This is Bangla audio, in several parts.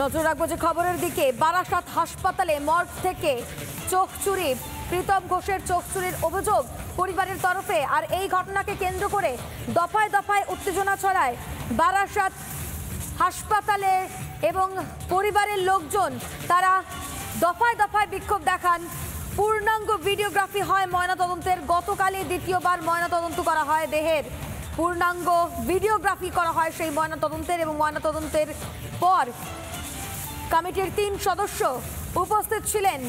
নজর রাখবো যে খবরের দিকে। বারাসাত হাসপাতালে মর্গ থেকে চোখ চুরি, প্রীতম ঘোষের চোখ চুরির অভিযোগ পরিবারের তরফে। আর এই ঘটনাকে কেন্দ্র করে দফায় দফায় উত্তেজনা ছড়ায় বারাসাত হাসপাতালে এবং পরিবারের লোকজন। তারা দফায় দফায় বিক্ষোভ দেখান। পূর্ণাঙ্গ ভিডিওগ্রাফি হয় ময়নাতদন্তের। গতকালই দ্বিতীয়বার ময়নাতদন্ত করা হয় দেহের। পূর্ণাঙ্গ ভিডিওগ্রাফি করা হয় সেই ময়নাতদন্তের, এবং ময়নাতদন্তের পর কমিটির 3 সদস্য উপস্থিত ছিলেন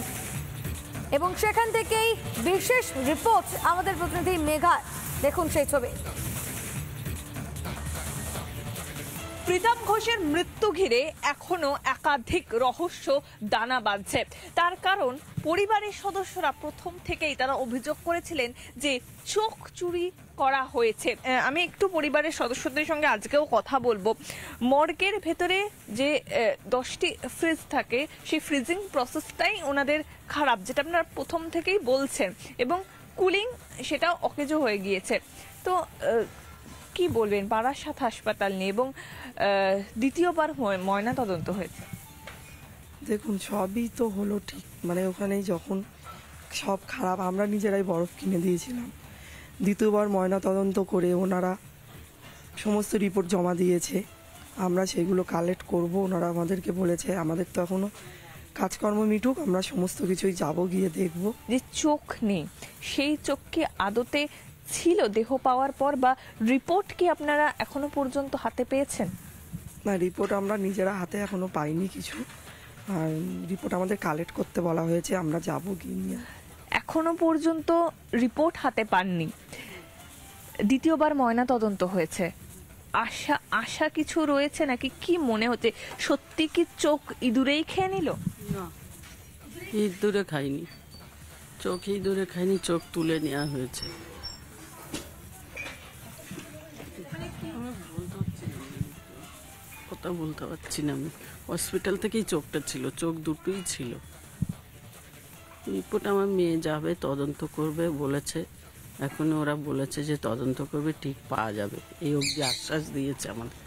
এবং সেখান থেকেই বিশেষ রিপোর্ট আমাদের প্রতিনিধি মেঘা। দেখুন সেই ছবি। প্রীতম ঘোষের মৃত্যু ঘিরে এখনো একাধিক রহস্য দানা বাঁধছে। তার কারণ পরিবারের সদস্যরা প্রথম থেকেই তারা অভিযোগ করেছিলেন যে চোখ চুরি করা হয়েছে। আমি একটু পরিবারের সদস্যদের সঙ্গে আজকেও কথা বলবো। মর্গের ভেতরে যে 10টি ফ্রিজ থাকে, সেই ফ্রিজিং প্রসেসটাই ওনাদের খারাপ, যেটা আপনারা প্রথম থেকেই বলছেন, এবং কুলিং সেটাও অকেজো হয়ে গিয়েছে। তো কি বলবেন বারাসাত হাসপাতাল নিয়ে, এবং দ্বিতীয়বার ময়না তদন্ত হয়েছে? দেখুন, সবই তো হলো ঠিক, মানে ওখানেই যখন সব খারাপ, আমরা নিজেরাই বরফ কিনে দিয়েছিলাম। দ্বিতীয়বার ময়না তদন্ত করে ওনারা সমস্ত রিপোর্ট জমা দিয়েছে, আমরা সেগুলো কালেক্ট করব। ওনারা আমাদেরকে বলেছে আমাদের তো এখনো কাজকর্ম মিটুক, আমরা সমস্ত কিছুই যাব, গিয়ে দেখব। যে চোখ নেই, সেই চোখ কি আদতে ছিল দেহ পাওয়ার পর, বা রিপোর্ট কি আপনারা এখনো পর্যন্ত হাতে পেয়েছেন? না, রিপোর্ট আমরা নিজেরা হাতে এখনো পাইনি কিছু, আর রিপোর্ট আমাদের কালেক্ট করতে বলা হয়েছে, আমরা যাব গিয়ে নিয়ে। এখনো পর্যন্ত রিপোর্ট হাতে পাননি। দ্বিতীয়বার ময়না তদন্ত হয়েছে, আশা কিছু রয়েছে নাকি? কি মনে হচ্ছে, সত্যি কি চোখ ইঁদুরেই খেয়ে নিল? না, ইঁদুরে খাইনি, চোখ ইঁদুরে খাইনি, চোখ তুলে নেওয়া হয়েছে। কথা বলতে পারছি না আমি। হসপিটাল থেকেই চোখটা ছিল, চোখ দুটোই ছিল। রিপোর্ট আমার মেয়ে যাবে, তদন্ত করবে বলেছে। এখন ওরা বলেছে যে তদন্ত করবে, ঠিক পাওয়া যাবে, এই অবধি আশ্বাস দিয়েছে আমাদের।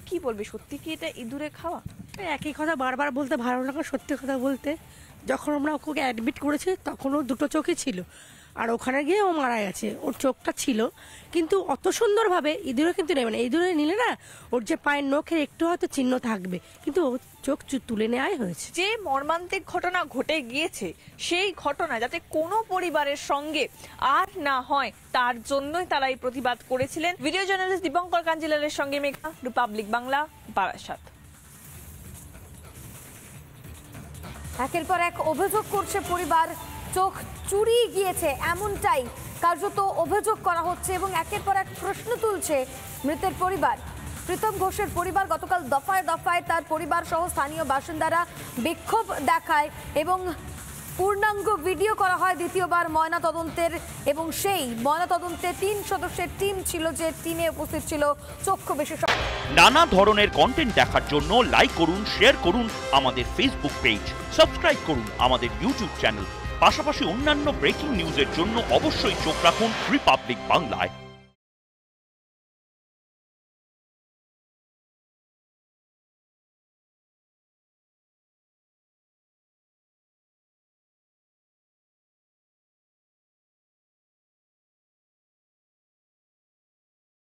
কি বলবে, সত্যি কি এটা ইঁদুরে খাওয়া? একই কথা বারবার বলতে ভালো লাগে, সত্যি কথা বলতে যখন আমরা ওকে অ্যাডমিট করেছি তখনও দুটো চোখই ছিল, আর ওখানে গিয়ে ও মারা গেছে। ওর চোখটা ছিল, কিন্তু অত সুন্দরভাবে ইঁদুরে কিন্তু নেবে না। ইঁদুরে নিলে না ওর যে পায়ের নখের একটু হয়তো চিহ্ন থাকবে, কিন্তু ও চোখ তুলে নেওয়াই হয়েছে। যে মর্মান্তিক ঘটনা ঘটে গিয়েছে, সেই ঘটনা যাতে কোনো পরিবারের সঙ্গে আর না হয়, তার জন্যই তারা এই প্রতিবাদ করেছিলেন। ভিডিও জার্নালিস্ট দীপঙ্কর কাঞ্জিলালের সঙ্গে মেঘা, রিপাবলিক বাংলা, বারাসাত। একের পর এক অভিযোগ করছে পরিবার, চোখ চুরি গিয়েছে এমনটাই কার্যত অভিযোগ করা হচ্ছে, এবং একের পর এক প্রশ্ন তুলছে মৃতের পরিবার। প্রীতম ঘোষের পরিবার গতকাল দফায় দফায় তার পরিবার সহ স্থানীয় বাসিন্দারা বিক্ষোভ দেখায়, এবং পূর্ণাঙ্গ ভিডিও করা হয় দ্বিতীয়বার ময়না তদন্তের, এবং সেই ময়না তদন্তে 3 সদস্যের টিম ছিল, যে টিমে উপস্থিত ছিল চক্ষু বিশেষজ্ঞ। নানা ধরনের কন্টেন্ট দেখার জন্য লাইক করুন, শেয়ার করুন আমাদের ফেসবুক পেজ, সাবস্ক্রাইব করুন আমাদের ইউটিউব চ্যানেল। পাশাপাশি অন্যান্য ব্রেকিং নিউজের জন্য অবশ্যই চোখ রাখুন রিপাবলিক বাংলায়।